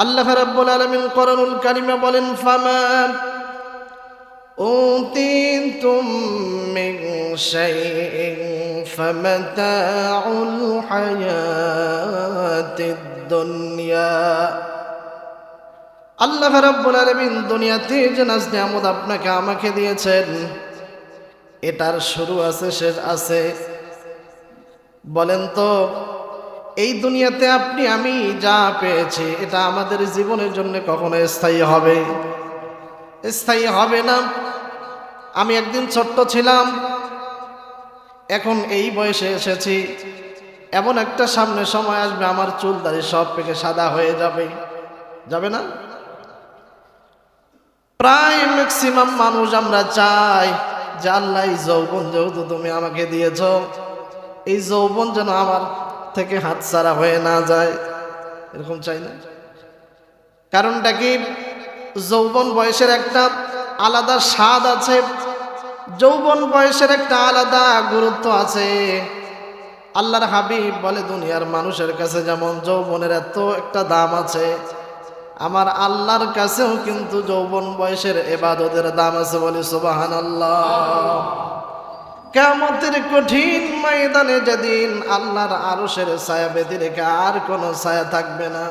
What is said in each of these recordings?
আল্লাহ রাব্বুল আলামিন কোরআনুল কারিমে বলেন, ফামা উতিতুম মিন শাইইন ফামাতাউল হায়াতিদ দুনিয়া। আল্লাহ রাব্বুল আলামিন দুনিয়াতে যে নাজ নিয়ামত আপনাকে আমাকে দিয়েছেন, এটার শুরু আছে, শেষ আছে। বলেন তো, এই দুনিয়াতে আপনি আমি যা পেয়েছি, এটা আমাদের জীবনের জন্য কখনো স্থায়ী হবে? স্থায়ী হবে না। আমি একদিন ছোট্ট ছিলাম, এখন এই বয়সে এসেছি। এমন একটা সামনে সময় আসবে, আমার চুল দাড়ি সব পেকে সাদা হয়ে যাবে, যাবে না? প্রায় ম্যাক্সিমাম মানুষ আমরা চাই যে আল্লাহ এই যৌবন যেহেতু তুমি আমাকে দিয়েছ, এই যৌবন যেন আমার থেকে হাতছাড়া হয়ে না যায়, এরকম চাই না? কারণটা কি? যৌবন বয়সের একটা আলাদা স্বাদ আছে, যৌবন বয়সের একটা আলাদা গুরুত্ব আছে। আল্লাহর হাবিব বলে, দুনিয়ার মানুষের কাছে যেমন যৌবনের এত একটা দাম আছে, আমার আল্লাহর কাছেও কিন্তু যৌবন বয়সের ইবাদতের দাম আছে। বলি সুবহানাল্লাহ। কিয়ামতের কঠিন ময়দানে যেদিন আল্লাহর আরশের ছায়া বেঁধে রেখে আর কোনো ছায়া থাকবে না।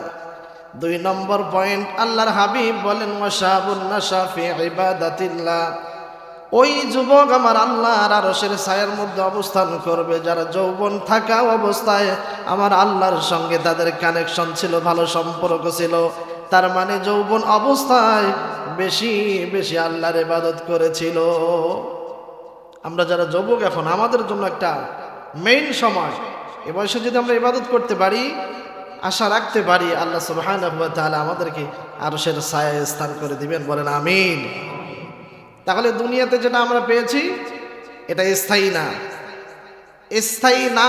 2 নম্বর পয়েন্ট, আল্লাহর হাবিব বলেন, ওয়াশাবুন নাশা ফি ইবাদাতিল্লাহ। ওই যুবক আমার আল্লাহর আরশের ছায়ার মধ্যে অবস্থান করবে যারা যৌবন থাকা অবস্থায় আমার আল্লাহর সঙ্গে তাদের কানেকশন ছিল, ভালো সম্পর্ক ছিল। তার মানে যৌবন অবস্থায় বেশি বেশি আল্লাহর ইবাদত করেছিল। আমরা যারা যুবক, এখন আমাদের জন্য একটা মেইন সময়। এ বয়সে যদি আমরা ইবাদত করতে পারি, আশা রাখতে পারি আল্লাহ সুবহানাহু ওয়া তাআলা আমাদেরকে আরশের ছায়ায় স্থান করে দিবেন। বলেন আমিন। তাহলে দুনিয়াতে যেটা আমরা পেয়েছি এটা স্থায়ী না, স্থায়ী না।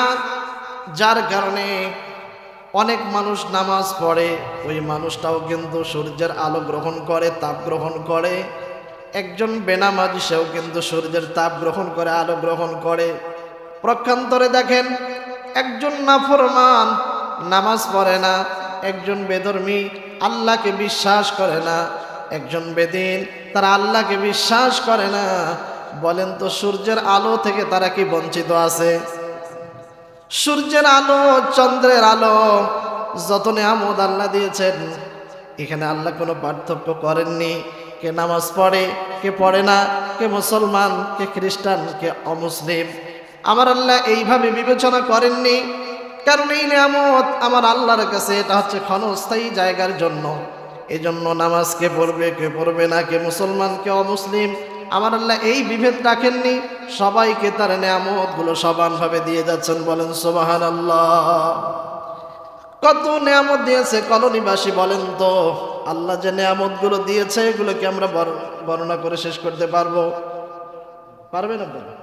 যার কারণে অনেক মানুষ নামাজ পড়ে, ওই মানুষটাও কিন্তু সূর্যের আলো গ্রহণ করে, তাপ গ্রহণ করে। একজন বেনামাজি, সেও কিন্তু সূর্যের তাপ গ্রহণ করে, আলো গ্রহণ করে। প্রক্ষান্তরে দেখেন, একজন নাফরমান নামাজ পড়ে না, একজন বেধর্মী আল্লাহকে বিশ্বাস করে না, একজন বেদিন তারা আল্লাহকে বিশ্বাস করে না। বলেন তো, সূর্যের আলো থেকে তারা কি বঞ্চিত আছে? সূর্যের আলো, চন্দ্রের আলো, যত নিয়ামত আল্লাহ দিয়েছেন, এখানে আল্লাহ কোনো পার্থক্য করেননি। কে নামাজ পড়ে, কে পড়ে না, কে মুসলমান, কে খ্রিস্টান, কে অমুসলিম, আমার আল্লাহ এইভাবে বিবেচনা করেননি। কারণ এই নিয়ামত আমার আল্লাহর কাছে এটা হচ্ছে ক্ষণস্থায়ী জায়গার জন্য। এই জন্য নামাজ কে পড়বে, কে পড়বে না, কে মুসলমান, কে অমুসলিম, আমার আল্লাহ এই বিভেদ রাখেননি। সবাইকে তার নিয়ামতগুলো সমানভাবে দিয়ে যাচ্ছেন। বলেন সুবহানাল্লাহ। কত নিয়ামত দিয়েছে কলোনিবাসী, বলেন তো। আল্লাহ যে নিয়ামতগুলো দিয়েছে, এগুলোকে আমরা বর্ণনা করে শেষ করতে পারবো? পারবেন আপনারা?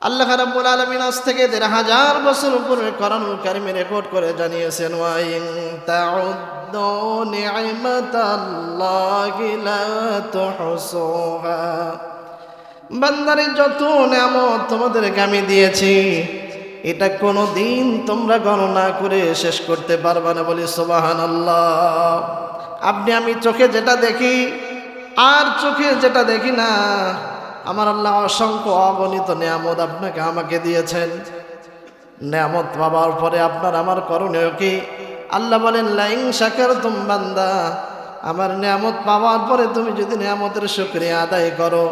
আল্লাহ রাব্বুল আলামিন আজ থেকে ১৫০০ বছর উপরে কোরআনুল কারীমে রেকর্ড করে জানিয়েছেন, ওয়া ইন তাউদ্দু নি'মাতাল্লাহি লা তুহসুহা। বান্দারে, যত নিয়ামত তোমাদেরকে আমি দিয়েছি, এটা কোনো দিন তোমরা গণনা করে শেষ করতে পারবে না। বলি সুবহানাল্লাহ। আপনি আমি চোখে যেটা দেখি আর চোখে যেটা দেখি না, আমার আল্লাহ অসংখ্য অগণিত নিয়ামত আপনাকে আমাকে দিয়েছেন। নিয়ামত পাওয়ার পরে আপনার আমার করণীয় কি? আল্লাহ বলেন, লাইন শাকারতুম, বান্দা আমার নিয়ামত পাওয়ার পরে তুমি যদি নিয়ামতের শুকরিয়া আদায় করো,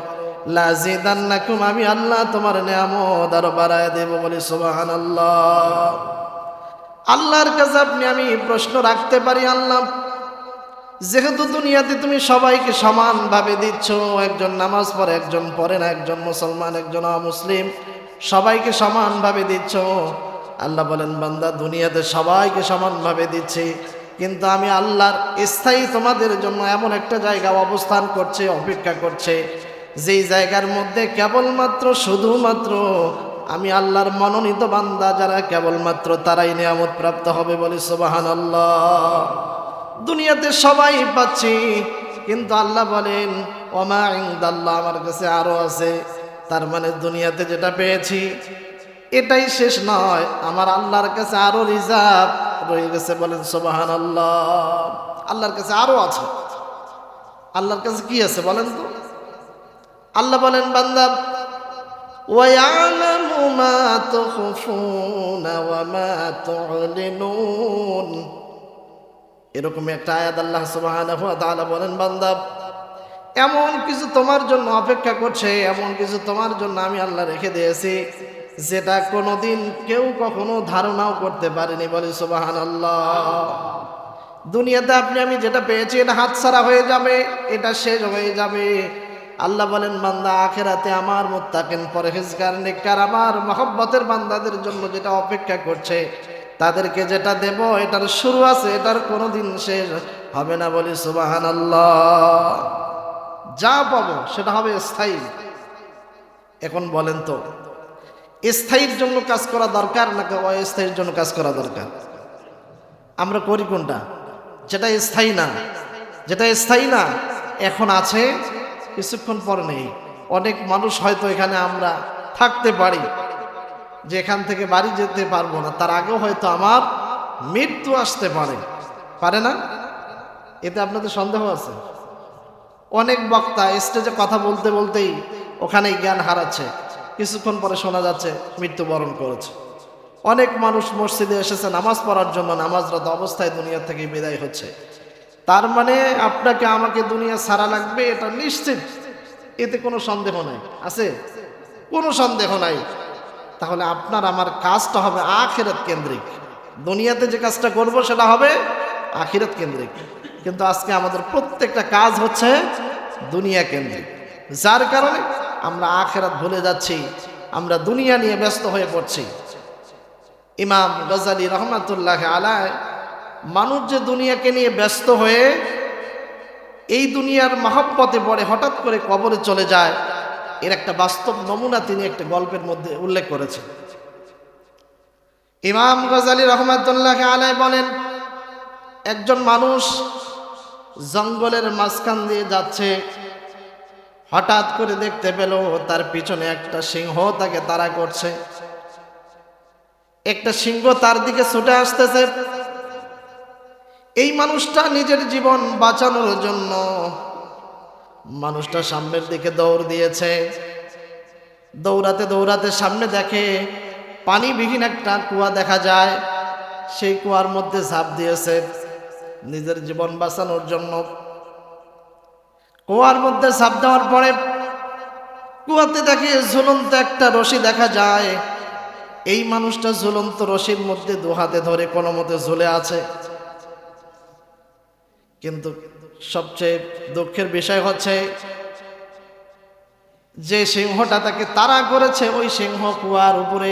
লাযিদান্নাকুম, আমি আল্লাহ তোমার নিয়ামত আরো বাড়ায় দেব। বলি সুবহানাল্লাহ। আল্লাহর কাছে আপনি আমি প্রশ্ন রাখতে পারি, আল্লাহ যেহেতু দুনিয়াতে তুমি সবাইকে সমানভাবে দিচ্ছ, একজন নামাজ পড়ে, একজন পড়ে না, একজন মুসলমান, একজন অমুসলিম, সবাইকে সমানভাবে দিচ্ছ। আল্লাহ বলেন, বান্দা দুনিয়াতে সবাইকে সমানভাবে দিচ্ছি, কিন্তু আমি আল্লাহর স্থায়ী তোমাদের জন্য এমন একটা জায়গা অবস্থান করছে, অপেক্ষা করছে, যেই জায়গার মধ্যে কেবলমাত্র শুধুমাত্র আমি আল্লাহর মনোনীত বান্দা যারা, কেবলমাত্র তারাই নিয়ামত প্রাপ্ত হবে। বলি সুবহানাল্লাহ। দুনিয়াতে সবাই পাচ্ছি, কিন্তু আল্লাহ বলেন, ওমা ইনদাল্লাহ, আমার কাছে আরো আছে। তার মানে দুনিয়াতে যেটা পেয়েছি এটাই শেষ নয়, আমার আল্লাহর কাছে আরো রিজার্ভ রয়ে গেছে। বলেন সুবহানাল্লাহ। আল্লাহর কাছে আরো আছে। আল্লাহর কাছে কি আছে বলেন তো? আল্লাহ বলেন বান্দা ওয়ায়ালামু মা তুখফুনা ওয়া মা তু'লিনুন, এরকম একটা আয়াত আল্লাহ সুবহানাহু ওয়া তাআলা বলেন বান্দা এমন কিছু তোমার জন্য অপেক্ষা করছে, এমন কিছু তোমার জন্য আমি আল্লাহ রেখে দিয়েছি যেটা কোনোদিন কেউ কখনো ধারণাও করতে পারেনি। বলি সুবহানাল্লাহ। দুনিয়াতে আপনি আমি যেটা পেয়েছি এটা হাতছাড়া হয়ে যাবে, এটা শেষ হয়ে যাবে। আল্লাহ বলেন বান্দা আখিরাতে আমার মুত্তাকিন পরহেজগার নেককার আমার মহব্বতের বান্দাদের জন্য যেটা অপেক্ষা করছে, তাদেরকে যেটা দেব এটার শুরু আছে, এটার কোনোদিন শেষ হবে না। বলি সুবহানাল্লাহ। যা পাবো সেটা হবে স্থায়ী। এখন বলেন তো স্থায়ীর জন্য কাজ করা দরকার নাকি অস্থায়ীর জন্য কাজ করা দরকার? আমরা করি কোনটা? যেটা স্থায়ী না। যেটা স্থায়ী না এখন আছে, কিছুক্ষণ পর নেই। অনেক মানুষ হয়তো এখানে আমরা থাকতে পারি, যে এখান থেকে বাড়ি যেতে পারবো না, তার আগেও হয়তো আমার মৃত্যু আসতে পারে, পারে না? এতে আপনাদের সন্দেহ আছে? অনেক বক্তা স্টেজে কথা বলতে বলতেই ওখানেই জ্ঞান হারাচ্ছে, কিছুক্ষণ পরে শোনা যাচ্ছে মৃত্যুবরণ করেছে। অনেক মানুষ মসজিদে এসেছে নামাজ পড়ার জন্য, নামাজরত অবস্থায় দুনিয়া থেকে বিদায় হচ্ছে। তার মানে আপনাকে আমাকে দুনিয়া ছাড়া লাগবে, এটা নিশ্চিত, এতে কোনো সন্দেহ নাই। আছে? কোনো সন্দেহ নাই। তাহলে আপনার আমার কাজটা হবে আখিরাত কেন্দ্রিক। দুনিয়াতে যে কাজটা করব সেটা হবে আখিরাত কেন্দ্রিক। কিন্তু আজকে আমাদের প্রত্যেকটা কাজ হচ্ছে দুনিয়া কেন্দ্রিক, যার কারণে আমরা আখিরাত ভুলে যাচ্ছি, আমরা দুনিয়া নিয়ে ব্যস্ত হয়ে পড়ছি। ইমাম গজালি রহমাতুল্লাহ আলাইহি মানুষ যে দুনিয়াকে নিয়ে ব্যস্ত হয়ে এই দুনিয়ার মহব্বতে পড়ে হঠাৎ করে কবরে চলে যায়, এর একটা বাস্তব নমুনা তিনি একটা গল্পের মধ্যে উল্লেখ করেছেন। ইমাম গজালি রহমাতুল্লাহ আলাইহি বলেন, একজন মানুষ জঙ্গলের মাঝখান দিয়ে যাচ্ছে, হঠাৎ করে দেখতে পেল তার পিছনে একটা সিংহ তাকে তাড়া করছে। একটা সিংহ তার দিকে ছুটে আসতেছে। এই মানুষটা নিজের জীবন বাঁচানোর জন্য মানুষটা সামনের দিকে দৌড় দিয়েছে। দৌড়াতে দৌড়াতে সামনে দেখে পানিবিহীন একটা কুয়া দেখা যায়, সেই কুয়ার মধ্যে ঝাঁপ দিয়েছে নিজের জীবন বাঁচানোর জন্য। কুয়ার মধ্যে ঝাঁপ দেওয়ার পরে কুয়াতে দেখে ঝুলন্ত একটা রশি দেখা যায়। এই মানুষটা ঝুলন্ত রশির মধ্যে দু হাতে ধরে কোনো মতে ঝুলে আছে। কিন্তু সবচেয়ে দুঃখের বিষয় হচ্ছে যে সিংহটা তাকে তাড়া করেছে, ওই সিংহ কুয়ার উপরে,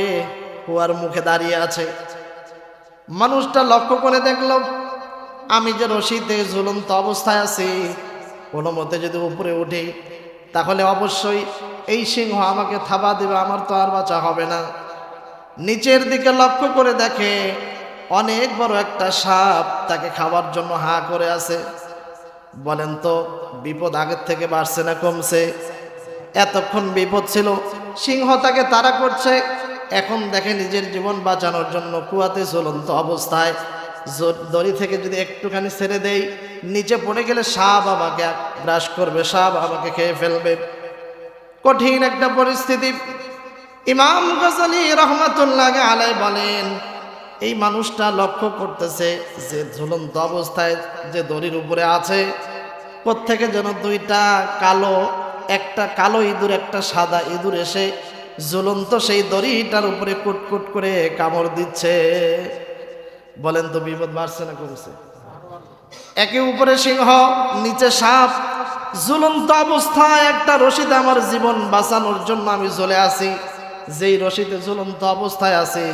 কুয়ার মুখে দাঁড়িয়ে আছে। মানুষটা লক্ষ্য করে দেখল আমি যে রশিতে ঝুলন্ত অবস্থায় আছি, কোনো মতে যদি উপরে উঠি তাহলে অবশ্যই এই সিংহ আমাকে থাবা দেবে, আমার তো আর বাঁচা হবে না। নিচের দিকে লক্ষ্য করে দেখে অনেক বড় একটা সাপ তাকে খাবার জন্য হা করে আছে। বলেন তো বিপদ আগের থেকে বাড়ছে না কমছে? এতক্ষণ বিপদ ছিল, সিংহ তাকে তাড়া করছে, এখন দেখে নিজের জীবন বাঁচানোর জন্য কুয়াতে ঝুলন্ত অবস্থায় দড়ি থেকে যদি একটুখানি ছেড়ে দেই, নিচে পড়ে গেলে সাপ আমাকে গ্রাস করবে, সাপ আমাকে খেয়ে ফেলবে। কঠিন একটা পরিস্থিতি। ইমাম গজালি রহমাতুল্লাহ আলাইহি বলেন, এই মানুষটা লক্ষ্য করতেছে যে ঝুলন্ত অবস্থায় যে দড়ির উপরে আছে, কোত্থেকে যেন দুইটা কালো, একটা কালো ইঁদুর একটা সাদা ইঁদুর এসে ঝুলন্ত সেই দড়িটার উপরে কুটকুট করে কামড় দিচ্ছে। বলেন তো বিপদ বাড়ছে না কমছে? একে উপরে সিংহ, নিচে সাপ, ঝুলন্ত অবস্থায় একটা রশিতে আমার জীবন বাঁচানোর জন্য আমি ঝুলে আছি। যেই রশিতে ঝুলন্ত অবস্থায় আছে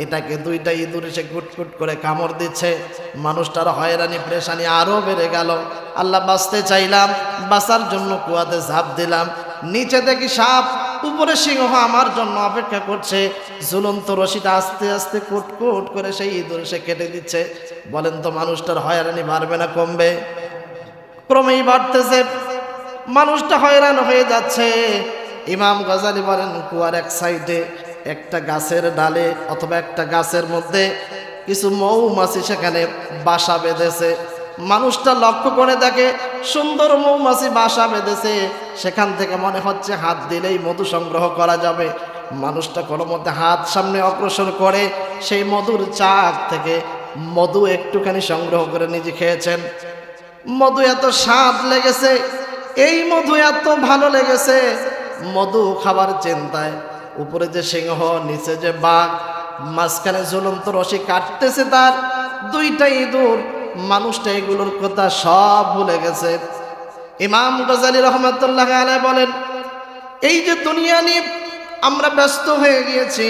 এটাকে দুইটা ইঁদুর এসে কুটকুট করে কামড় দিচ্ছে। মানুষটার হয়রানি পেরেশানি আরো বেড়ে গেল। আল্লাহ বাঁচতে চাইলাম, বাঁচার জন্য কুয়াতে ঝাঁপ দিলাম, নিচে দেখি সাপ, উপরে সিংহ আমার জন্য অপেক্ষা করছে। ঝুলন্ত রশিটা আস্তে আস্তে কুটকুট করে সেই ইঁদুর এসে কেটে দিচ্ছে। বলেন তো মানুষটার হয়রানি বাড়বে না কমবে? ক্রমেই বাড়তেছে, মানুষটা হয়রান হয়ে যাচ্ছে। ইমাম গজালি বলেন কুয়ার এক সাইডে একটা গাছের ডালে অথবা একটা গাছের মধ্যে কিছু মৌমাছি সেখানে বাসা বেঁধেছে। মানুষটা লক্ষ্য করে দেখে সুন্দর মৌমাছি বাসা বেঁধেছে, সেখান থেকে মনে হচ্ছে হাত দিলেই মধু সংগ্রহ করা যাবে। মানুষটা কোনো মতে হাত সামনে অগ্রসর করে সেই মধুর চাক থেকে মধু একটুখানি সংগ্রহ করে নিজে খেয়েছেন। মধু এত স্বাদ লেগেছে, এই মধু এত ভালো লেগেছে, মধু খাবার চিন্তায় উপরে যে সিংহ, নিচে যে বাঘ, মাঝখানে ঝুলন্ত রশি কাটতেছে তার দুইটা ইঁদুর, মানুষটা এগুলোর কথা সব ভুলে গেছে। ইমাম গজালী রহমাতুল্লাহ আলাইহি বলেন, এই যে দুনিয়া নিয়ে আমরা ব্যস্ত হয়ে গিয়েছি,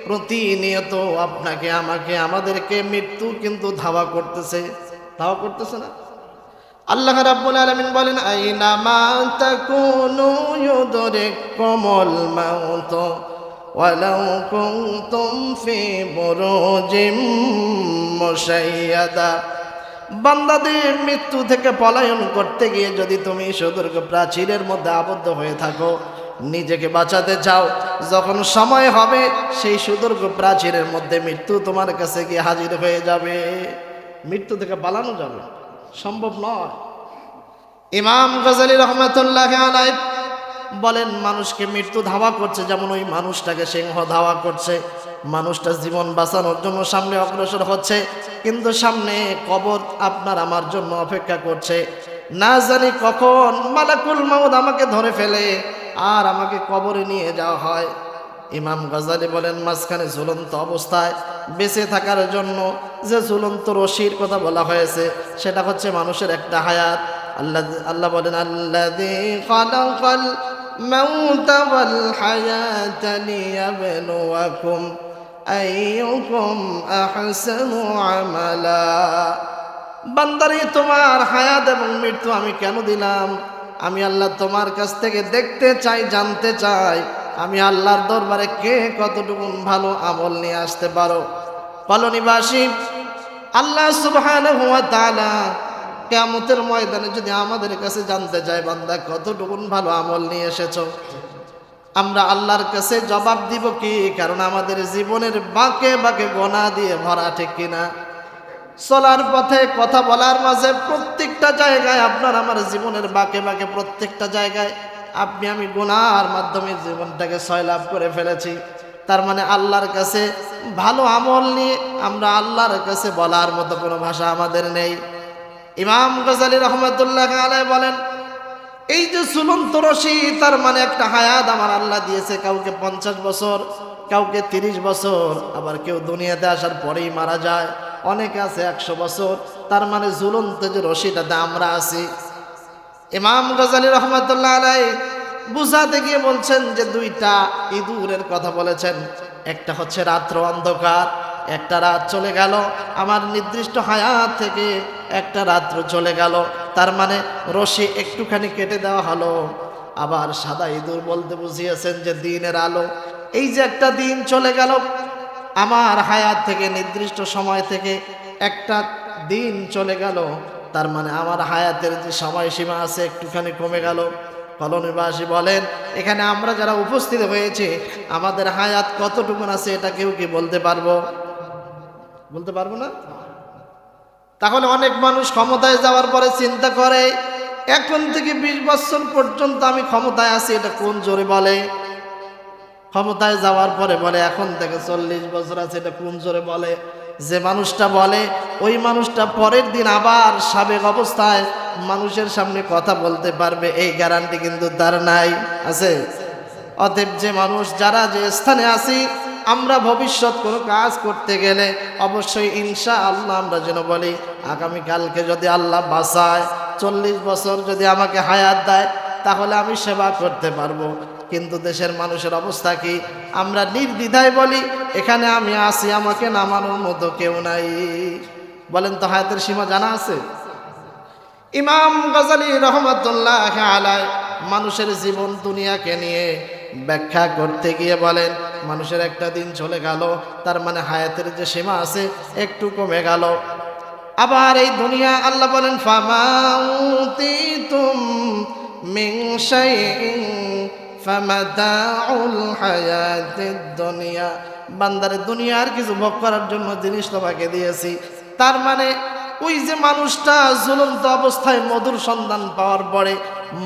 প্রতিনিয়ত আপনাকে আমাকে আমাদেরকে মৃত্যু কিন্তু ধাওয়া করতেছে না? আল্লাহ রাব্বুল আলামিন বলেন, আইনা মা তাকুনু ইউদরিকুমুল মাউত ওয়ালাউ কুনতুম ফি বুরুজিম মুশাইয়াদা। বান্দাদের মৃত্যু থেকে পলায়ন করতে গিয়ে যদি তুমি সুদীর্ঘ প্রাচীরের মধ্যে আবদ্ধ হয়ে থাকো, নিজেকে বাঁচাতে চাও, যখন সময় হবে সেই সুদীর্ঘ প্রাচীরের মধ্যে মৃত্যু তোমার কাছে গিয়ে হাজির হয়ে যাবে। মৃত্যু থেকে পালানো যাবে সম্ভব নয়। ইমাম গজালী রহমাতুল্লাহ আলাইহি বলেন, মানুষকে মৃত্যু ধাওয়া করছে, যেমন ওই মানুষটাকে সিংহ ধাওয়া করছে। মানুষটা জীবন বাঁচানোর জন্য সামনে অগ্রসর হচ্ছে, কিন্তু সামনে কবর আপনার আমার জন্য অপেক্ষা করছে। না জানি কখন মালাকুল মাউত আমাকে ধরে ফেলে আর আমাকে কবরে নিয়ে যাওয়া হয়। ইমাম গজালী বলেন, মাঝখানে ঝুলন্ত অবস্থায় বেঁচে থাকার জন্য যে ঝুলন্ত রশির কথা বলা হয়েছে সেটা হচ্ছে মানুষের একটা হায়াত। আল্লাহ বলেন, আল্লাযী খালাকাল মাউতা ওয়াল হায়াতা লিয়াবলুয়াকুম আইয়ুকুম আহসানু আমালা। বান্দারে, তোমার হায়াত এবং মৃত্যু আমি কেন দিলাম? আমি আল্লাহ তোমার কাছ থেকে দেখতে চাই, জানতে চাই আমি আল্লাহর দরবারে কে কতটুকু ভালো আমল নিয়ে আসতে পারো। কলোনিবাসী, আল্লাহ সুবহানাহু ওয়া তাআলা কিয়ামতের ময়দানে যদি আমাদের কাছে জানতে চায়, বান্দা কতটুকু ভালো আমল নিয়ে এসেছো, আমরা আল্লাহর কাছে জবাব দিব কি? কারণ আমাদের জীবনের বাঁকে বাঁকে গোনাহ দিয়ে ভরা, ঠিক কিনা? চলার পথে, কথা বলার মাঝে, প্রত্যেকটা জায়গায় আপনার আমার জীবনের বাঁকে বাঁকে প্রত্যেকটা জায়গায় আপনি আমি গুনাহর মাধ্যমে জীবনটাকে সয়লাভ করে ফেলেছি। তার মানে আল্লাহর কাছে ভালো আমল নিয়ে আমরা আল্লাহর কাছে বলার মতো কোনো ভাষা আমাদের নেই। ইমাম গজালী রহমাতুল্লাহ আলাইহি বলেন, এই যে ঝুলন্ত রশি, তার মানে একটা হায়াত আমার আল্লাহ দিয়েছে। কাউকে 50 বছর, কাউকে 30 বছর, আবার কেউ দুনিয়াতে আসার পরেই মারা যায়। অনেকে আছে 100 বছর। তার মানে ঝুলন্ত যে রশিটাতে আমরা আছি। ইমাম গজালী রহমাতুল্লাহ আলাইহি বুঝাতে গিয়ে বলছেন যে দুইটা ইঁদুরের কথা বলেছেন। একটা হচ্ছে রাত্র অন্ধকার, একটা রাত চলে গেল, আমার নির্দিষ্ট হায়াত থেকে একটা রাত্র চলে গেল, তার মানে রশি একটুখানি কেটে দেওয়া হলো। আবার সাদা ইঁদুর বলতে বুঝিয়েছেন যে দিনের আলো। এই যে একটা দিন চলে গেল, আমার হায়াত থেকে নির্দিষ্ট সময় থেকে একটা দিন চলে গেল, তার মানে আমার হায়াতের যে সময়সীমা আছে একটুখানি কমে গেল। কলোনিবাসী বলেন, এখানে আমরা যারা উপস্থিত হয়েছে আমাদের হায়াত কতটুকু আছে এটা কেউ কি বলতে পারবো? বলতে পারবো না। তাহলে অনেক মানুষ ক্ষমতায় যাওয়ার পরে চিন্তা করে, এখন থেকে 20 বছর পর্যন্ত আমি ক্ষমতায় আছি, এটা কোন জোরে বলে? ক্ষমতায় যাওয়ার পরে বলে এখন থেকে 40 বছর আছে, এটা কোন জোরে বলে? যে মানুষটা বলে ওই মানুষটা পরের দিন আবার সাবেক অবস্থায় মানুষের সামনে কথা বলতে পারবে, এই গ্যারান্টি কিন্তু তার নাই, আছে? অতএব যে মানুষ যারা যে স্থানে আছি, আমরা ভবিষ্যৎ কোনো কাজ করতে গেলে অবশ্যই ইনশাআল্লাহ আমরা যেন বলি আগামীকালকে যদি আল্লাহ বাঁচায়, 40 বছর যদি আমাকে হায়াত দেয়, তাহলে আমি সেবা করতে পারবো। কিন্তু দেশের মানুষের অবস্থা কি? আমরা নির্দ্বিধায় বলি এখানে আমি আছি, আমাকে নামানোর মতো কেউ নাই। বলেন তো, হায়াতের সীমা জানা আছে? ইমাম গজালী রহমাতুল্লাহ আলাইহি মানুষের জীবন দুনিয়াকে নিয়ে ব্যাখ্যা করতে গিয়ে বলেন, মানুষের একটা দিন চলে গেল, তার মানে হায়াতের যে সীমা আছে একটু কমে গেল। আবার এই দুনিয়া, আল্লাহ বলেন, ফামাউতিতুম মিন শাইইন ফামাতাউল হায়াতিদ দুনিয়া। বান্দারে দুনিয়ার কিছু ভোগ করার জন্য জিনিস তোমাকে দিয়েছি, তার মানে ওই যে মানুষটা ঝুলন্ত অবস্থায় মধুর সন্ধান পাওয়ার পরে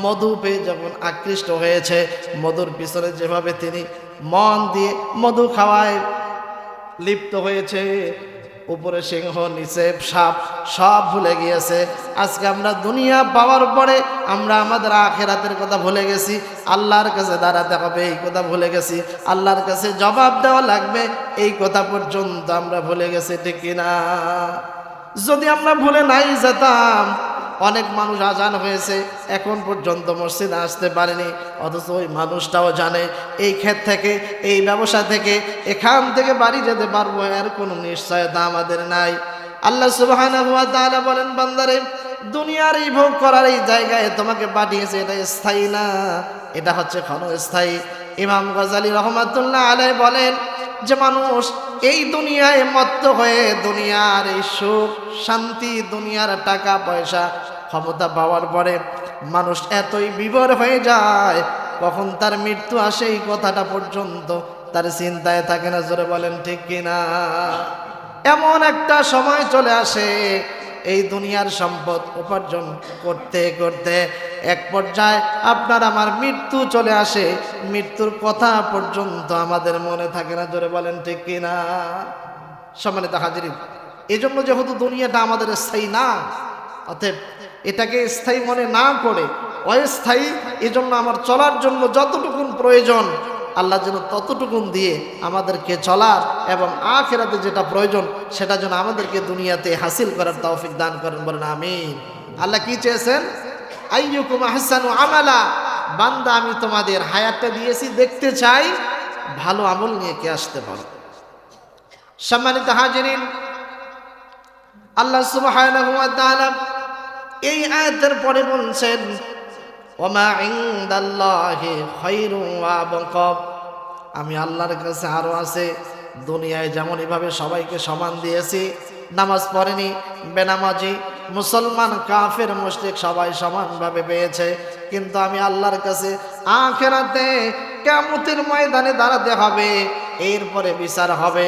মধু পেয়ে যখন আকৃষ্ট হয়েছে, মধুর পিছনে যেভাবে তিনি মন দিয়ে মধু খাওয়ায় লিপ্ত হয়েছে, উপরে সিংহ নিচে সাপ সব ভুলে গিয়েছে। আজকে আমরা দুনিয়া পাওয়ার পরে আমরা আমাদের আখিরাতের কথা ভুলে গেছি, আল্লাহর কাছে দাঁড়াতে হবে এই কথা ভুলে গেছি, আল্লাহর কাছে জবাব দেওয়া লাগবে এই কথা পর্যন্ত আমরা ভুলে গেছি, ঠিক কিনা? যদি আমরা ভুলে নাই যেতাম, অনেক মানুষ আজান হয়েছে এখন পর্যন্ত মসজিদে আসতে পারেনি, অথচ ওই মানুষটাও জানে এই ক্ষেত থেকে এই ব্যবসা থেকে এখান থেকে বাড়ি যেতে পারবো এর কোনো নিশ্চয়তা আমাদের নাই। আল্লাহ সুবহানাহু ওয়া তাআলা বলেন, বান্দারে দুনিয়ার এই ভোগ করার এই জায়গায় তোমাকে পাঠিয়েছে, এটা স্থায়ী না, এটা হচ্ছে ক্ষণস্থায়ী। ইমাম গজালী রহমাতুল্লাহ আলাইহি বলেন যে মানুষ এই দুনিয়ায় মত্ত হয়ে দুনিয়ার এই সুখ শান্তি, দুনিয়ার টাকা পয়সা ক্ষমতা পাওয়ার পরে মানুষ এতই বিভোর হয়ে যায়, কখন তার মৃত্যু আসে এই কথাটা পর্যন্ত তার চিন্তায় থাকে না। জোরে বলেন ঠিক কিনা? এমন একটা সময় চলে আসে এই দুনিয়ার সম্পদ উপার্জন করতে করতে এক পর্যায়ে আপনার আমার মৃত্যু চলে আসে, মৃত্যুর কথা পর্যন্ত আমাদের মনে থাকে না। জোরে বলেন ঠিক কিনা? সম্মানিত হাজিরিন, এই জন্য যেহেতু দুনিয়াটা আমাদের স্থায়ী না, অতএব এটাকে স্থায়ী মনে না করে অস্থায়ী, এজন্য আমার চলার জন্য যতটুকুন প্রয়োজন আল্লাহ যেন ততটুকুন দিয়ে আমাদেরকে চলার এবং আখিরাতে যেটা প্রয়োজন সেটা যেন আমাদেরকে দুনিয়াতে হাসিল করার তৌফিক দান করেন, বলেন আমিন। আল্লাহ কি চেয়েছেন? আইয়ুকুম আহসানু আমালা, বান্দা আমি তোমাদের হায়াতটা দিয়েছি, দেখতে চাই ভালো আমল নিয়ে কে আসতে পারো। সম্মানিত হাজিরিন, আল্লাহ সুবহানাহু ওয়া তাআলা এই আয়াতের পরে বলছেন, ওমা ইনদাল্লাহি খায়রুন ওয়া আবকা, আমি আল্লাহর কাছে আরো আছে। দুনিয়ায় যেমন এভাবে সবাইকে সমান দিয়েছি, নামাজ পড়েনি বেনামাজি মুসলমান কাফের মুশরিক সবাই সমানভাবে পেয়েছে, কিন্তু আমি আল্লাহর কাছে আখিরাতে কিয়ামতের ময়দানে দাঁড়াতে হবে, এরপরে বিচার হবে।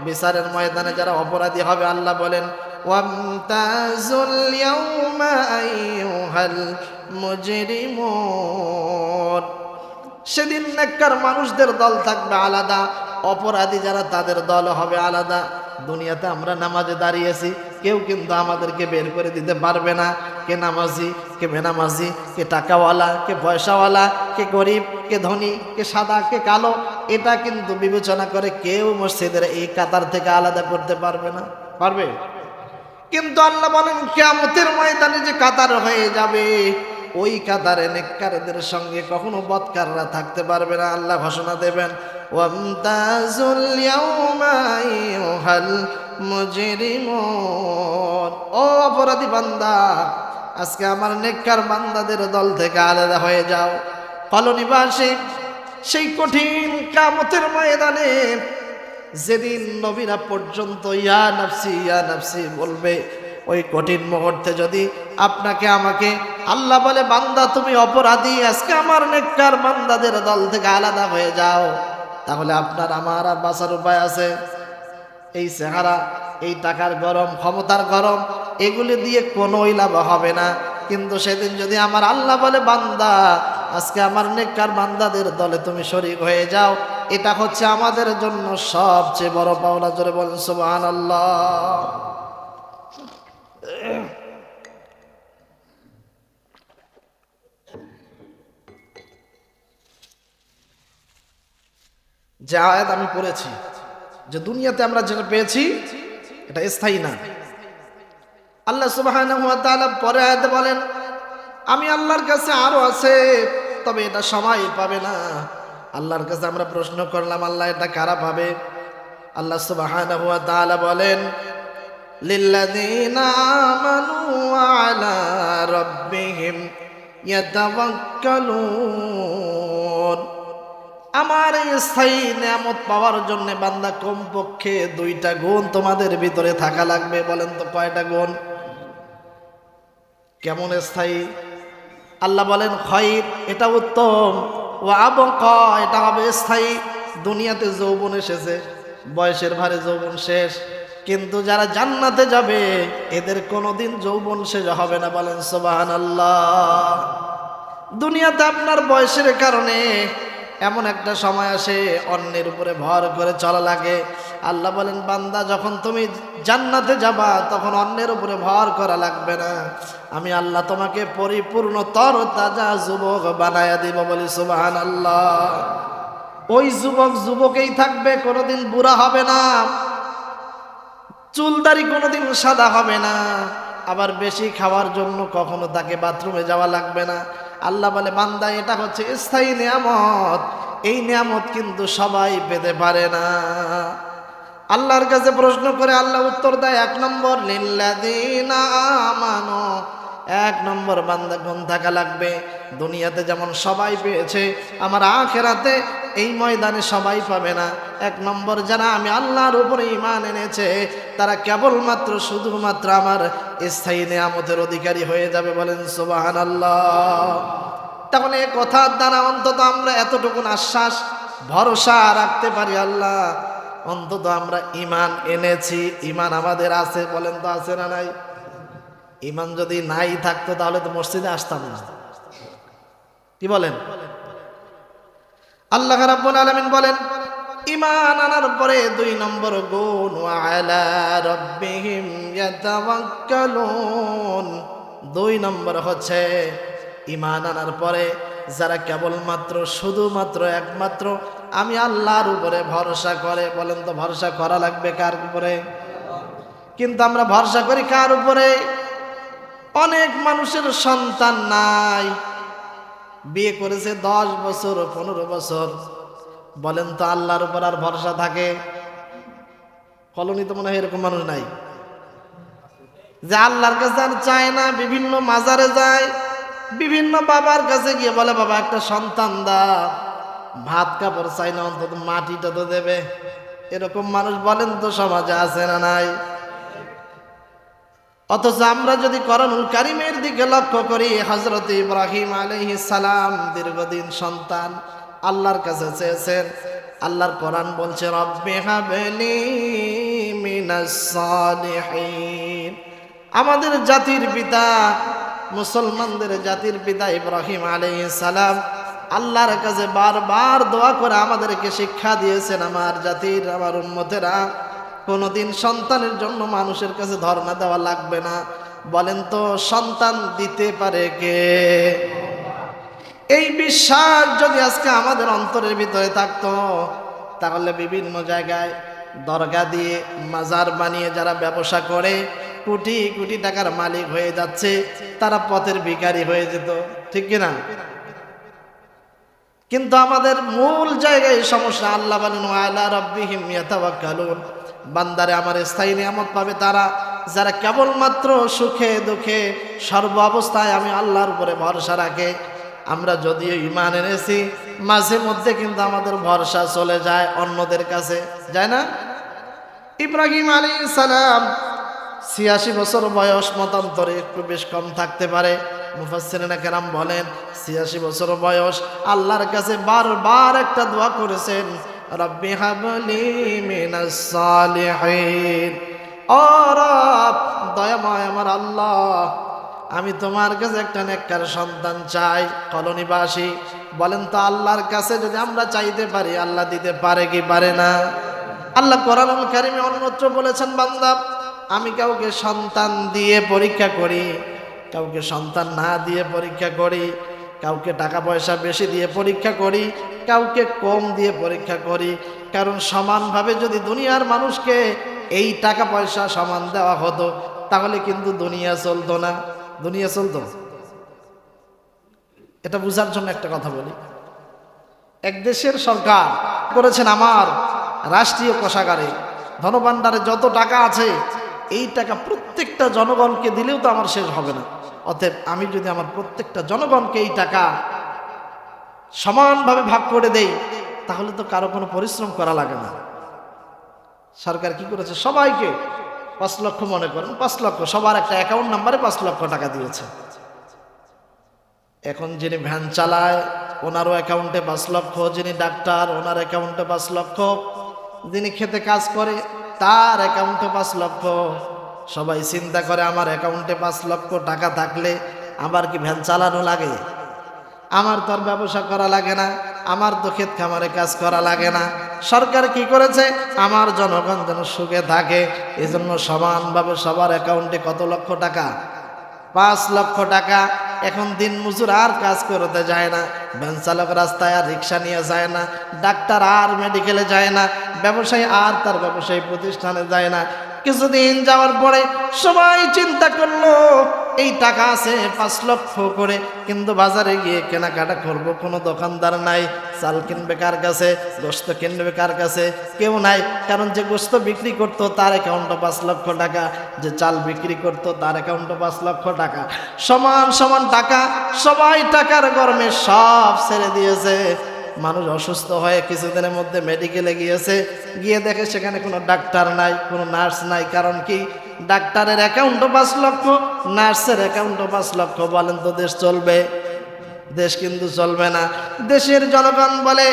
বিচারের ময়দানে যারা অপরাধী হবে আল্লাহ বলেন, ওয়ামতাজুল ইয়াউমা আইয়ুহাল মুজরিমুন, সেদিন নেককার মানুষদের দল থাকবে আলাদা, অপরাধী যারা তাদের দল হবে আলাদা। দুনিয়াতে আমরা নামাজে দাঁড়িয়েছি, কেউ কিন্তু আমাদেরকে বের করে দিতে পারবে না কে নামাজি কে বেনামাজি, কে টাকাওয়ালা কে পয়সাওয়ালা, কে গরিব কে ধনী, কে সাদা কে কালো, এটা কিন্তু বিবেচনা করে কেউ মসজিদের এই কাতার থেকে আলাদা করতে পারবে না। পারবে? কিন্তু আল্লাহ বলেন কিয়ামতের ময়দানে যে কাতার হয়ে যাবে, ওই কাতারে নেককারদের সঙ্গে কখনো বদকাররা থাকতে পারবে না। আল্লাহ ঘোষণা দেবেন, ওয়ামতাজুল ইয়াউমা আইয়ুহাল মুজরিমুন, ও অপরাধী বান্দা আজকে আমার নেককার বান্দাদের দল থেকে আলাদা হয়ে যাও। কলোনিবাসী সেই কঠিন কিয়ামতের ময়দানে যেদিন নবীরা পর্যন্ত ইয়া নাফসি বলবে, ওই কঠিন মুহূর্তে যদি আপনাকে আমাকে আল্লাহ বলে, বান্দা তুমি অপরাধী, আজকে আমার নেককার বান্দাদের দল থেকে আলাদা হয়ে যাও, তাহলে আপনার আমার আর বাঁচার উপায় আছে? এই চেহারা, এই টাকার গরম, ক্ষমতার গরম, এগুলি দিয়ে কোনোই লাভ হবে না। কিন্তু সেদিন যদি আমার আল্লাহ বলে, বান্দা আজকে আমার নেককার বান্দাদের দলে তুমি শরীক হয়ে যাও, এটা হচ্ছে আমাদের জন্য সবচেয়ে বড় পাওনা। জোরে বলেন সুবহানাল্লাহ। যে আয়াত আমি পড়েছি যে দুনিয়াতে আমরা যেটা পেয়েছি এটা স্থায়ী না। আল্লাহ সুবহানাহু ওয়া তাআলা পরে আয়াতে বলেন, আমি আল্লাহর কাছে আরো আছে, তবে এটা সময় পাবে না। আল্লাহর কাছে আমরা প্রশ্ন করলাম, আল্লাহ এটা কারা পাবে? আল্লাহ সুবহানাহু ওয়া তাআলা বলেন, লিল্লাযীনা আমানু ওয়া আলা রাব্বিহিম ইয়াতাওয়াক্কালুন, আমার এই স্থায়ী নিয়ামত পাওয়ার জন্য বান্দা কমপক্ষে দুইটা গুণ তোমাদের ভিতরে থাকা লাগবে। বলেন তো কয়টা গুণ? কেমন স্থায়ী? আল্লাহ বলেন খায়র, এটা উত্তম, ওয়া আবকা, এটা হবে স্থায়ী। দুনিয়াতে যৌবন এসেছে, বয়সের ভারে যৌবন শেষ, কিন্তু যারা জান্নাতে যাবে এদের কোনোদিন যৌবন শেষ হবে না, বলেন সুবহানাল্লাহ। দুনিয়াতে আপনার বয়সের কারণে এমন একটা সময় আসে অন্যের উপরে ভর করে চলা লাগে। আল্লাহ বলেন, বান্দা যখন তুমি জান্নাতে যাবা তখন অন্যের উপরে ভর করা লাগবে না, আমি আল্লাহ তোমাকে পরিপূর্ণ তরতাজা যুবক বানায়া দিব, বলি সুবহানাল্লাহ। ওই যুবক যুবকেই থাকবে, কোনোদিন বুড়া হবে না, চুলদারি কোনোদিন সাদা হবে না, আবার বেশি খাওয়ার জন্য কখনো তাকে বাথরুমে যাওয়া লাগবে না। আল্লাহ বলে, বান্দা এটা হচ্ছে স্থায়ী নিয়ামত, এই নিয়ামত কিন্তু সবাই পেতে পারে না। আল্লাহর কাছে প্রশ্ন করে আল্লাহ উত্তর দেয়, 1 নম্বর লিল্লাযীনা আমানু, 1 নম্বর বান্দা গুণ থাকা লাগবে। দুনিয়াতে যেমন সবাই পেয়েছে, আমার আখিরাতে এই ময়দানে সবাই পাবে না। 1 নম্বর যারা আমি আল্লাহর উপরে ঈমান এনেছে তারা কেবলমাত্র শুধুমাত্র আমার স্থায়ী নিয়ামতের অধিকারী হয়ে যাবে, বলেন সুবহানাল্লাহ। তাহলে এই কথার দ্বারা অন্তত আমরা এতটুকু আশ্বাস ভরসা রাখতে পারি, আল্লাহ অন্তত আমরা ঈমান এনেছি, ঈমান আমাদের আছে, বলেন তো আছে না নাই? ঈমান যদি নাই থাকতো তাহলে তো মসজিদে আসতাম না, কি বলেন? আল্লাহ রাব্বুল আলামিন বলেন, ঈমান আনার পরে 2 নম্বর গুণ, ওয়া আলা রাব্বিহিম ইয়াতাওয়াক্কালুন। 2 নম্বর হচ্ছে ঈমান আনার পরে যারা কেবলমাত্র শুধুমাত্র একমাত্র আমি আল্লাহর উপরে ভরসা করে, বলেন তো ভরসা করা লাগবে কার উপরে? কিন্তু আমরা ভরসা করি কার উপরে? অনেক মানুষের সন্তান নাই, বিয়ে করেছে 10 বছর 15 বছর, বলেন তো আল্লাহর উপর আর ভরসা থাকে? কলোনি তো মনে হয় এরকম মানুষ নাই যে আল্লাহর কাছে আর চায় না, বিভিন্ন মাজারে যায়, বিভিন্ন বাবার কাছে গিয়ে বলে, বাবা একটা সন্তান দাও, ভাত কাপড় চাই না, অন্তত মাটিটা তো দেবে। এরকম মানুষ বলেন তো সমাজে আছে না নাই? অথচ আমরা যদি কোরআনুল কারীমের দিকে লক্ষ্য করি, হযরত ইব্রাহিম আলাইহিস সালাম দীর্ঘদিন সন্তান আল্লাহর কাছে চেয়েছেন। আল্লাহর কোরআন বলছে, রব্বি হাবলি মিনাস সালিহিন। আমাদের জাতির পিতা, মুসলমানদের জাতির পিতা ইব্রাহিম আলাইহিস সালাম আল্লাহর কাছে বারবার দোয়া করে আমাদেরকে শিক্ষা দিয়েছেন, আমার জাতির, আমার উম্মতেরা কোনোদিন সন্তানের জন্য মানুষের কাছে ধর্ণা দেওয়া লাগবে না। বলেন তো সন্তান দিতে পারে কে? এই বিশ্বাস যদি আজকে আমাদের অন্তরের ভিতরে থাকতো, তাহলে বিভিন্ন জায়গায় দরগা দিয়ে মাজার বানিয়ে যারা ব্যবসা করে কোটি কোটি টাকার মালিক হয়ে যাচ্ছে, তারা পথের ভিখারি হয়ে যেত, ঠিক কিনা? কিন্তু আমাদের মূল জায়গায় সমস্যা। আল্লাহ বলেন, ওয়া আলা রাব্বিহিম ইয়াতাওয়াক্কালুন, বান্দারে আমার স্থায়ী নিয়ামত পাবে তারা যারা কেবলমাত্র সুখে দুঃখে সর্ব অবস্থায় আমি আল্লাহর উপরে ভরসা রাখে। আমরা যদিও ঈমান এনেছি, মাঝে মধ্যে কিন্তু আমাদের ভরসা চলে যায় অন্যদের কাছে, যায় না? ইব্রাহিম আলাইহিস সালাম 86 বছর বয়স, মতান্তরে একটু বেশ কম থাকতে পারে, মুফাসসিরিনে কেরাম বলেন 86 বছর বয়স, আল্লাহর কাছে বারবার একটা দোয়া করেছেন, রব্বি হাবলি মিনাস সালিহিন। ও রব, দয়াময় আমার আল্লাহ, আমি তোমার কাছে একটা নেককার সন্তান চাই। কলোনিবাসী বলেন তো আল্লাহর কাছে যদি আমরা চাইতে পারি, আল্লাহ দিতে পারে কি পারে না? আল্লাহ কোরআনুল কারীমে অন্যত্র বলেছেন, বান্দা আমি কাউকে সন্তান দিয়ে পরীক্ষা করি, কাউকে সন্তান না দিয়ে পরীক্ষা করি, কাউকে টাকা পয়সা বেশি দিয়ে পরীক্ষা করি, কাউকে কম দিয়ে পরীক্ষা করি। কারণ সমানভাবে যদি দুনিয়ার মানুষকে এই টাকা পয়সা সমান দেওয়া হতো, তাহলে কিন্তু দুনিয়া চলতো না। দুনিয়া চলতো? এটা বুঝার জন্য একটা কথা বলি। এক দেশের সরকার করেছেন, আমার রাষ্ট্রীয় কোষাগারে ধনভাণ্ডারে যত টাকা আছে, এই টাকা প্রত্যেকটা জনগণকে দিলেও তো আমার শেষ হবে না। অতএব আমি যদি আমার প্রত্যেকটা জনগণকে এই টাকা সমানভাবে ভাগ করে দেই, তাহলে তো কারো কোনো পরিশ্রম করা লাগে না। সরকার কি করেছে, সবাইকে 5 লক্ষ, মনে করেন 5 লক্ষ, সবার একটা অ্যাকাউন্ট নাম্বারে 5 লক্ষ টাকা দিয়েছে। এখন যিনি ভ্যান চালায় ওনারও অ্যাকাউন্টে 5 লক্ষ, যিনি ডাক্তার ওনার অ্যাকাউন্টে 5 লক্ষ, যিনি খেতে কাজ করে তার অ্যাকাউন্টে 5 লক্ষ। সবাই চিন্তা করে আমার অ্যাকাউন্টে 5 লক্ষ টাকা থাকলে আমার কি ভ্যান চালানো লাগে? আমার তো আর ব্যবসা করা লাগে না, আমার তো ক্ষেত খামারে কাজ করা লাগে না। সরকার কি করেছে? আমার জনগণ যেন সুখে থাকে, এজন্য সমানভাবে সবার অ্যাকাউন্টে কত লক্ষ টাকা? 5 লক্ষ টাকা। এখন দিন মজুর আর কাজ করতে যায় না, ভ্যান চালক রাস্তায় আর রিক্সা নিয়ে যায় না, ডাক্তার আর মেডিকেলে যায় না, ব্যবসায়ী আর তার ব্যবসায়ী প্রতিষ্ঠানে যায় না। কিছুদিন যাওয়ার পরে সবাই চিন্তা করলো এই টাকা আছে 5 লক্ষ করে, কিন্তু বাজারে গিয়ে কেনাকাটা করব, কোনো দোকানদার নাই। চাল কিনবে কার কাছে? গোশত কিনবে কার কাছে? কেউ নাই। কারণ যে গোশত বিক্রি করতো তার অ্যাকাউন্টে 5 লক্ষ টাকা, যে চাল বিক্রি করতো তার অ্যাকাউন্টে 5 লক্ষ টাকা। সমান সমান টাকা, সবাই টাকার গরমে সব ছেড়ে দিয়েছে। মানুষ অসুস্থ হয়ে কিছুদিনের মধ্যে মেডিকেলে গিয়েছে, গিয়ে দেখে সেখানে কোনো ডাক্তার নাই, কোনো নার্স নাই। কারণ কি? ডাক্তারের অ্যাকাউন্টও 5 লক্ষ, নার্সের অ্যাকাউন্টও 5 লক্ষ। বলেন তো দেশ চলবে? দেশ কিন্তু চলবে না। দেশের জনগণ বলে,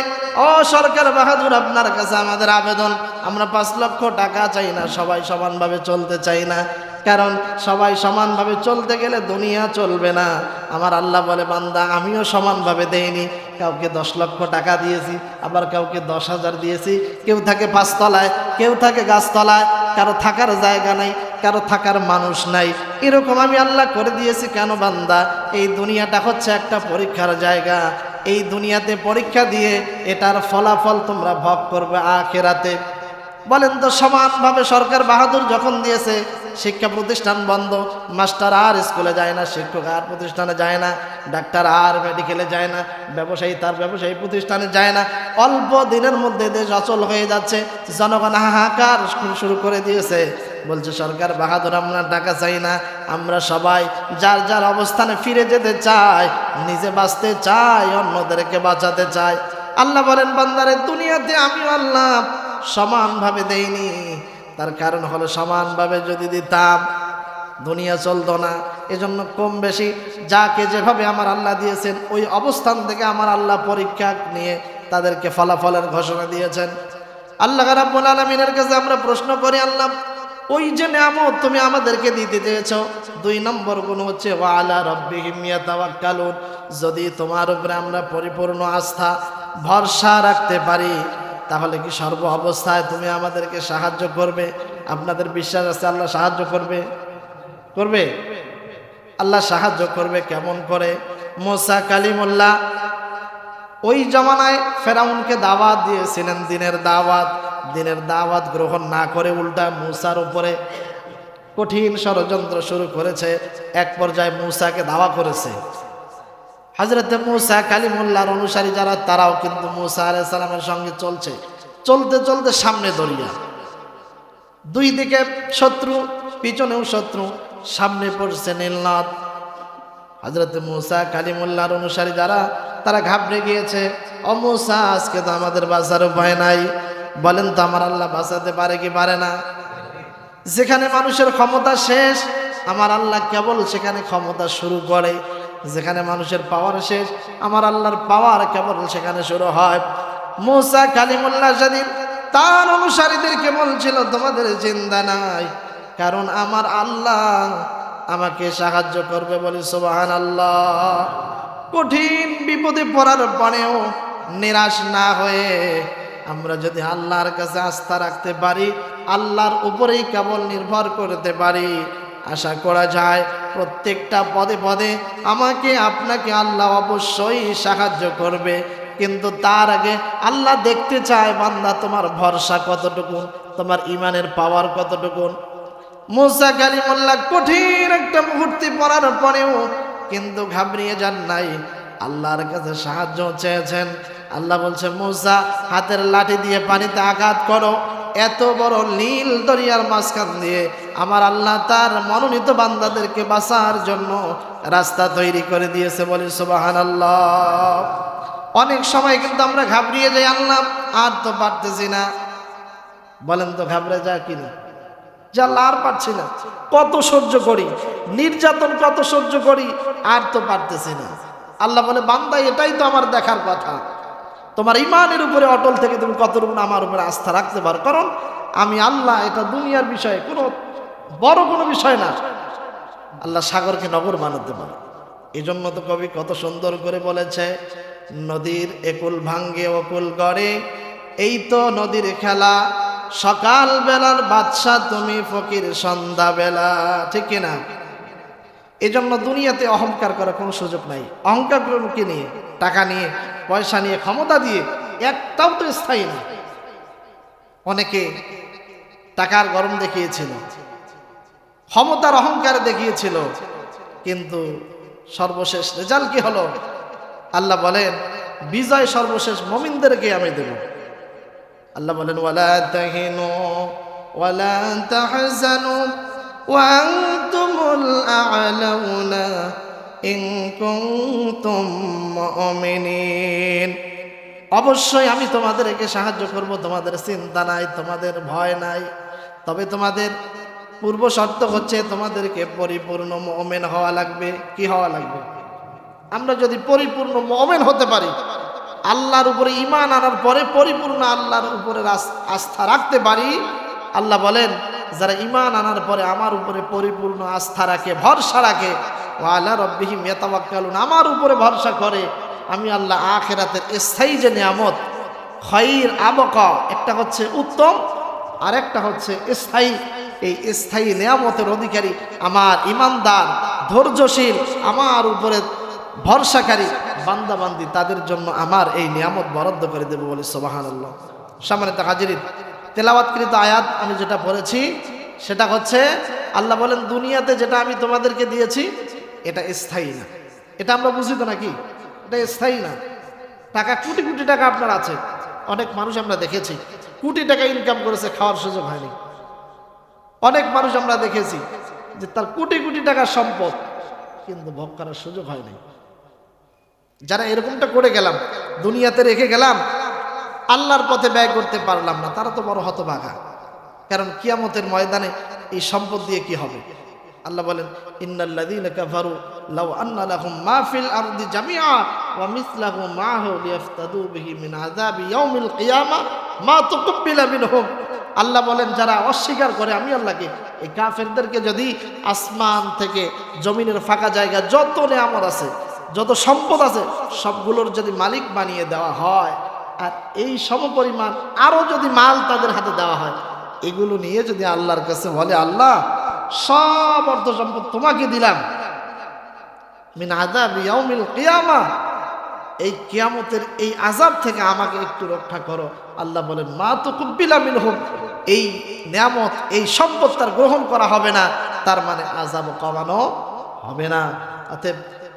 ও সরকার বাহাদুর, আপনার কাছে আমাদের আবেদন, আমরা 5 লক্ষ টাকা চাই না, সবাই সমানভাবে চলতে চাই না। কারণ সবাই সমানভাবে চলতে গেলে দুনিয়া চলবে না। আমার আল্লাহ বলে, বান্দা আমিও সমানভাবে দেইনি। কাউকে 10 লক্ষ টাকা দিয়েছি, আবার কাউকে 10,000 দিয়েছি। কেউ থাকে 5 তলায়, কেউ থাকে গাছতলায়, কারো থাকার জায়গা নাই, কারো থাকার মানুষ নাই। এরকম আমি আল্লাহ করে দিয়েছি। কেন বান্দা? এই দুনিয়াটা হচ্ছে একটা পরীক্ষার জায়গা। এই দুনিয়াতে পরীক্ষা দিয়ে এটার ফলাফল তোমরা ভোগ করবে আখিরাতে। বলেন তো, সমানভাবে সরকার বাহাদুর যখন দিয়েছে, শিক্ষা প্রতিষ্ঠান বন্ধ, মাস্টার আর স্কুলে যায় না, শিক্ষক আর প্রতিষ্ঠানে যায় না, ডাক্তার আর মেডিকেলে যায় না, ব্যবসায়ী তার ব্যবসায়ী প্রতিষ্ঠানে যায় না। অল্প দিনের মধ্যে দেশ অচল হয়ে যাচ্ছে, জনগণ হাহাকার শুরু করে দিয়েছে। বলছে সরকার বাহাদুর, আমরা টাকা চাই না, আমরা সবাই যার যার অবস্থানে ফিরে যেতে চাই, নিজে বাঁচতে চাই, অন্যদেরকে বাঁচাতে চাই। আল্লাহ বলেন, বান্দারে দুনিয়াতে আমি আল্লাহ সমানভাবে দেইনি। তার কারণ হলো, সমানভাবে যদি দিতাম দুনিয়া চলতো না। এজন্য কম বেশি যাকে যেভাবে আমার আল্লাহ দিয়েছেন, ওই অবস্থান থেকে আমার আল্লাহ পরীক্ষা নিয়ে তাদেরকে ফলাফলের ঘোষণা দিয়েছেন। আল্লাহ রাব্বুল আলামিনের কাছে আমরা প্রশ্ন করি, আল্লাহ ওই যে নিয়ামত তুমি আমাদেরকে দিতে চেয়েছো, 2 নম্বর গুণ হচ্ছে ওয়া আলা রাব্বিহিম ইয়াতাওয়াক্কালুন। যদি তোমার উপরে আমরা পরিপূর্ণ আস্থা ভরসা রাখতে পারি, তাহলে কি সর্ব অবস্থায় তুমি আমাদেরকে সাহায্য করবে? আপনাদের বিশ্বাস আছে আল্লাহ সাহায্য করবে? করবে? আল্লাহ সাহায্য করবে কেমন করে? মুসা কালিমুল্লাহ ওই জামানায় ফেরাউনকে দাওয়াত দিয়েছিলেন, দিনের দাওয়াত গ্রহণ না করে উল্টা মুসার উপরে কঠিন ষড়যন্ত্র শুরু করেছে। এক পর্যায়ে মুসাকে দাওয়া করেছে। হযরতে মুসা কালিমুল্লাহর অনুসারী যারা, তারাও কিন্তু মুসা আলাইহিস সালামের সঙ্গে চলতে চলতে সামনে দরিয়া, 2 দিকে শত্রু, পিছনেও শত্রু, সামনে পড়ছে নীলনদ। হযরতে মুসা কালিমুল্লাহর অনুসারী যারা, তারা ঘাবড়ে গিয়েছে। ও মুসা, আজকে তো আমাদের বাঁচার উপায় নাই। বলেন তো আমার আল্লাহ বাঁচাতে পারে কি পারে না? যেখানে মানুষের ক্ষমতা শেষ, আমার আল্লাহ কেবল সেখানে ক্ষমতা শুরু করে। যেখানে মানুষের পাওয়ার শেষ, আমার আল্লাহর পাওয়ার কেবল সেখানে শুরু হয়। মুসা কালিমুল্লাহ সেদিন তার অনুসারীদেরকে বলছিল, তোমাদের চিন্তা নাই, কারণ আমার আল্লাহ আমাকে সাহায্য করবে। বলি সুবহানাল্লাহ। কঠিন বিপদে পড়ার পরেও নিরাশ না হয়ে আমরা যদি আল্লাহর কাছে আস্থা রাখতে পারি, আল্লাহর উপরেই কেবল নির্ভর করতে পারি, আশা করা যায় প্রত্যেকটা পদে পদে আমাকে আপনাকে আল্লাহ অবশ্যই সাহায্য করবে। কিন্তু তার আগে আল্লাহ দেখতে চায়, বান্দা তোমার ভরসা কতটুকু, তোমার ইমানের পাওয়ার কতটুকু। মুসা কালিমুল্লাহ কঠিন একটা মুহূর্তে পড়ার পরেও কিন্তু ঘাবড়িয়ে যান নাই, আল্লাহর কাছে সাহায্য চেয়েছেন। আল্লাহ বলছে, মুসা হাতের লাঠি দিয়ে পানিতে আঘাত করো। এত বড় নীল দরিয়ার মাঝখান দিয়ে আমার আল্লাহ তার মনোনীত বান্দাদেরকে বাঁচার জন্য রাস্তা তৈরি করে দিয়েছে। বলি সুবহানাল্লাহ। অনেক সময় কিন্তু আমরা ঘাবড়িয়ে যাই, আল্লাহ আর তো পারতেছি না। বলেন তো ঘাবড়ে যায় কিনা? যে আল্লাহ আর পারছি না, কত সহ্য করি, নির্যাতন কত সহ্য করি, আর তো পারতেছি না। আল্লাহ বলে, বান্দা এটাই তো আমার দেখার কথা, তোমার ইমানের উপরে অটল থেকে তুমি কতটুকু আমার উপরে আস্থা রাখতে পারো। কারণ আমি আল্লাহ, এটা দুনিয়ার বিষয়, কোনো বড় কোনো বিষয় না। আল্লাহ সাগরকে নগর বানাতে পারে। এই জন্য তো কবি কত সুন্দর করে বলেছে, নদীর একুল ভাঙ্গে অকুল গড়ে, এই তো নদীর খেলা, সকাল বেলার বাদশা তুমি, ফকির সন্ধ্যা বেলা। ঠিক কিনা? এই জন্য দুনিয়াতে অহংকার করার কোনো সুযোগ নাই। অহংকার কি নিয়ে? টাকা নিয়ে, পয়সা নিয়ে, ক্ষমতা দিয়ে, একটাও তো স্থায়ী না। অনেকে টাকার গরম দেখিয়েছিল, ক্ষমতার অহংকার দেখিয়েছিল, কিন্তু সর্বশেষ রেজাল্ট কি হলো? আল্লাহ বলেন বিজয় সর্বশেষ মুমিনদেরকে আমি দেব। আল্লাহ বলেন ওয়ালা তাহিনু ওয়ালা তাহজানু ওয়া আনতুমুল আ'লাউনা ইন কুনতুম মুমিনিন। অবশ্যই আমি তোমাদেরকে সাহায্য করব, তোমাদের চিন্তা নাই, তোমাদের ভয় নাই। তবে তোমাদের পূর্ব শর্ত হচ্ছে তোমাদেরকে পরিপূর্ণ মুমিন হওয়া লাগবে। কি হওয়া লাগবে? আমরা যদি পরিপূর্ণ মুমিন হতে পারি, আল্লাহর উপরে ঈমান আনার পরে পরিপূর্ণ আল্লাহর উপরে আস্থা রাখতে পারি, আল্লাহ বলেন যারা ঈমান আনার পরে আমার উপরে পরিপূর্ণ আস্থা রাখে, ভরসা রাখে, ওয়া আলা রাব্বিহিম ইয়াতাওয়াক্কালুন, আমার উপরে ভরসা করে, আমি আল্লাহ আখিরাতের স্থায়ী যে নিয়ামত, খায়র আবকা, একটা হচ্ছে উত্তম আর একটা হচ্ছে স্থায়ী, এই স্থায়ী নিয়ামতের অধিকারী আমার ঈমানদার, ধৈর্যশীল, আমার উপরে ভরসাকারী বান্দাবান্দি, তাদের জন্য আমার এই নিয়ামত বরাদ্দ করে দেব বলে সুবহানাল্লাহ। সম্মানিত হাজিরিন, তেলাওয়াতকৃত আয়াত আমি যেটা পড়েছি সেটা হচ্ছে আল্লাহ বলেন দুনিয়াতে যেটা আমি তোমাদেরকে দিয়েছি এটা স্থায়ী না। এটা আমরা বুঝি তো নাকি? এটা স্থায়ী না। টাকা, কোটি কোটি টাকা আপনার আছে, অনেক মানুষ আমরা দেখেছি কোটি টাকা ইনকাম করেছে, খাওয়ার সুযোগ হয়নি। অনেক মানুষ আমরা দেখেছি যে তার কোটি কোটি টাকার সম্পদ, কিন্তু ভোগ করার সুযোগ হয়নি। যারা এরকমটা করে গেলাম, দুনিয়াতে রেখে গেলাম, আল্লাহর পথে ব্যয় করতে পারলাম না, তারা তো বড় হতভাগা। কারণ কিয়ামতের ময়দানে এই সম্পদ দিয়ে কি হবে? আল্লাহ বলেন ইন্নাল্লাযীনা কাফারু লাউ আন্না লাহুম মা ফিল আরদি জামিআ ওয়া মিসলাহু মা'হু লিয়াফতাদু বিহি মিন আযাবি ইয়াউমিল কিয়ামা মা তুকব্বিলা মিনহুম। আল্লাহ বলেন যারা অস্বীকার করে আমি আল্লাহকে, এই কাফেরদেরকে যদি আসমান থেকে জমিনের ফাঁকা জায়গা যত নেয়ামত আছে, যত সম্পদ আছে, সবগুলোর যদি মালিক বানিয়ে দেওয়া হয়, আর এই সমপরিমাণ আরো যদি মাল তাদের হাতে দেওয়া হয়, এগুলো নিয়ে যদি আল্লাহর কাছে বলে আল্লাহ সব অর্থ সম্পদ তোমাকে দিলাম, মিন আযাবি ইয়াউমিল কিয়ামা, এই কিয়ামতের এই আযাব থেকে আমাকে একটু রক্ষা করো, আল্লাহ বলেন মা তুকব্বিলা মিনহুম, এই নিয়ামত, এই সম্পদ তার গ্রহণ করা হবে না, তার মানে আযাব কমানো হবে না। অতএব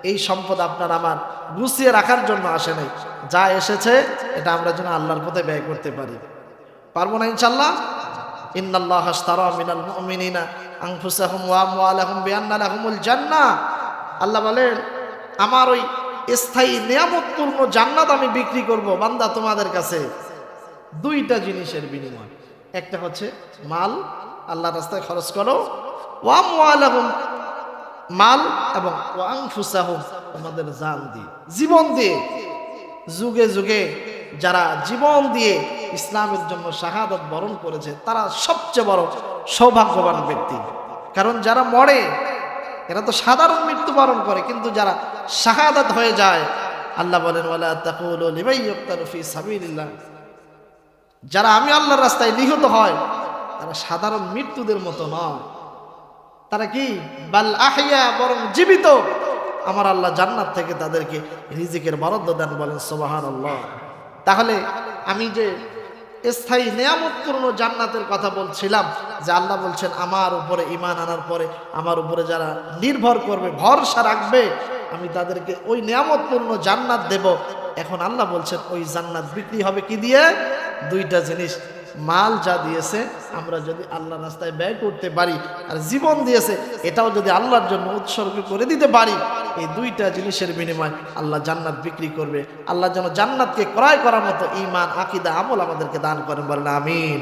এই সম্পদ আপনার আমার গুছিয়ে রাখার জন্য আসে নাই, যা এসেছে এটা আমরা যেন আল্লাহর পথে ব্যয় করতে পারি। পারবো না ইনশাআল্লাহ? ইন্নাল্লাহা আশতারা মিনাল মুমিনিনা আনফুসাহুম ওয়া আমওয়ালাহুম বিআন্না লাহুমুল জান্নাহ। আল্লাহ বলেন আমার ওই স্থায়ী নিয়ামতপূর্ণ জান্নাত আমি বিক্রি করব বান্দা তোমাদের কাছে দুইটা জিনিসের বিনিময়। একটা হচ্ছে মাল, আল্লাহর রাস্তায় খরচ করো, ওয়া আমওয়ালাহুম, মাল, এবং ওয়া আনফুসাহুম, তোমাদের জান দিয়ে, জীবন দিয়ে। যুগে যুগে যারা জীবন দিয়ে ইসলামের জন্য শাহাদাত বরণ করেছে তারা সবচেয়ে বড় সৌভাগ্যবান ব্যক্তি। কারণ যারা মরে এরা তো সাধারণ মৃত্যুবরণ করে, কিন্তু যারা শাহাদাত হয়ে যায়, আল্লাহ বলেন ওয়ালা তাকুলু লিমান ইউকতালু ফি সাবিলিল্লাহ, যারা আমি আল্লাহর রাস্তায় নিহত হয় তারা সাধারণ মৃত্যুদের মতো নয়, তারা কি বাল আহইয়া, বরং জীবিত। আমার আল্লাহ জান্নাত থেকে তাদেরকে রিজিকের বরাদ্দ দেন, বলেন সুবহানাল্লাহ। তাহলে আমি যে স্থায়ী নিয়ামতপূর্ণ জান্নাতের কথা বলছিলাম, যে আল্লাহ বলছেন আমার উপরে ঈমান আনার পরে আমার উপরে যারা নির্ভর করবে, ভরসা রাখবে, আমি তাদেরকে ওই নিয়ামতপূর্ণ জান্নাত দেব। এখন আল্লাহ বলছেন ওই জান্নাত বিক্রি হবে কি দিয়ে? দুইটা জিনিস, মাল যা দিয়েছে আমরা যদি আল্লাহর রাস্তায় ব্যয় করতে পারি, আর জীবন দিয়েছে এটাও যদি আল্লাহর জন্য উৎসর্গ করে দিতে পারি, এই দুইটা জিনিসের বিনিময় আল্লাহ জান্নাত বিক্রি করবে। আল্লাহ যেন জান্নাতকে ক্রয় করার মতো ঈমান, আকীদা, আমল আমাদেরকে দান করেন, বলেন আমিন।